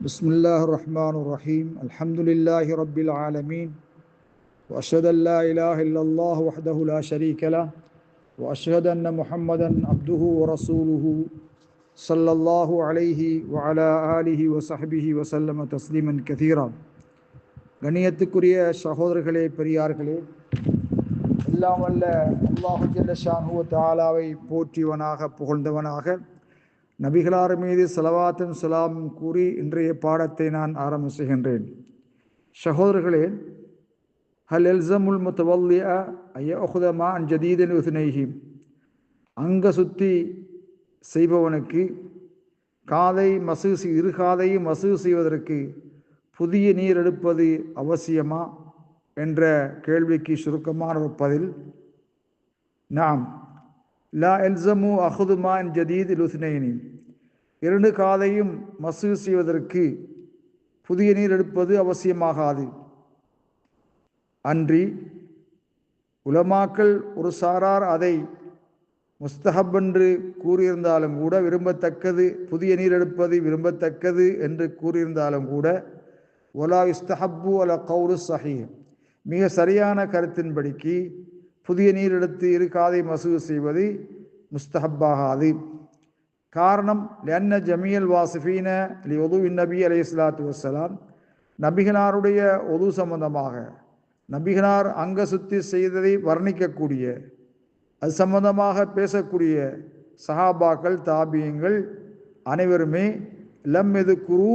بسم الله الرحمن الرحيم الحمد لله رب العالمين وأشهد أن لا إله إلا الله وحده لا شريك له وأشهد أن محمدا عبده ورسوله صلى الله عليه وعلى آله وصحبه وسلم تسليما كثيرا. கண்ணியத்துக்குரிய சகோதரர்களே, பெரியார்களே, எல்லாம் வல்ல அல்லாஹு ஜல்ல ஷானுஹு தஆலாவை போற்றியவனாக புகழ்ந்தவனாக நபிகளார் மீது ஸலவாத்தும் ஸலாமும் கூறி இன்றைய பாடத்தை நான் ஆரம்பம் செய்கின்றேன். சகோதரர்களே, ஹல் எல்ஸமுல் முத்தவல்லிஅ அய்யஅஹுத மாஅன் ஜதீதன் உஸ்னைஹி, அங்க சுத்தி செய்பவனுக்கு இரு காதையும் மசூ செய்வதற்கு புதிய நீர் எடுப்பது அவசியமா என்ற கேள்விக்கு சுருக்கமான ஒரு பதில், நாம் லா எல்ஸமு அஹுது மாஅன் ஜதீதில் உஸ்னைனி, இரண்டு காதையும் மசூ செய்வதற்கு புதிய நீர் எடுப்பது அவசியமாகாது. அன்றி உலமாக்கள் ஒரு சாரார் அதை முஸ்தஹப் என்று கூறியிருந்தாலும் கூட, விரும்பத்தக்கது, புதிய நீர் எடுப்பது விரும்பத்தக்கது என்று கூறியிருந்தாலும் கூட, ஒலா யுஸ்தஹப்பு அல கௌலு ஸஹீஹ், மிக சரியான கருத்தின்படிக்கு புதிய நீர் எடுத்து இரு காதை மசூ செய்வது முஸ்தஹப்பாகாது. காரணம், லஅன்ன ஜமீஅல் வாசிஃபீன லி உதுவின் நபி அலைஹிஸ்ஸலாத்து வஸ்ஸலாம், நபிகளாருடைய உது சம்பந்தமாக நபிகளார் அங்க சுத்தி செய்ததை வர்ணிக்கக்கூடிய, அது சம்பந்தமாக பேசக்கூடிய சஹாபாக்கள், தாபியங்கள் அனைவருமே லம் எதுகுரு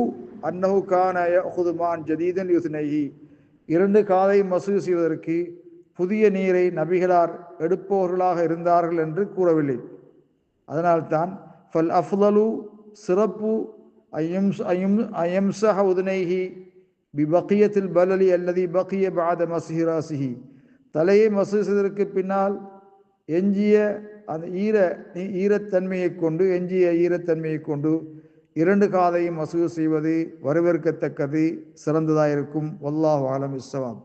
அன்னஹு கான யஅஹுது மாஅன் ஜதீதன் யுஸ்னைஹி, இரண்டு காதை மசூ செய்வதற்கு புதிய நீரை நபிகளார் எடுப்பவர்களாக இருந்தார்கள் என்று கூறவில்லை. அதனால்தான் ஃபல் அஃதலு, சிறப்பு, அயம்ஸஹ உதுனைஹி பிபக்கியத்தில் பலலி அல்லதி பக்கிய பாத மஸ்ஹி ராசிஹி, தலையை மசூ செய்வதற்கு பின்னால் எஞ்சிய அந்த ஈரத்தன்மையை கொண்டு இரண்டு காதையும் மசூ செய்வது வரவேற்கத்தக்கது, சிறந்ததாயிருக்கும். வல்லாஹு அலம் பிஸ்ஸவாப்.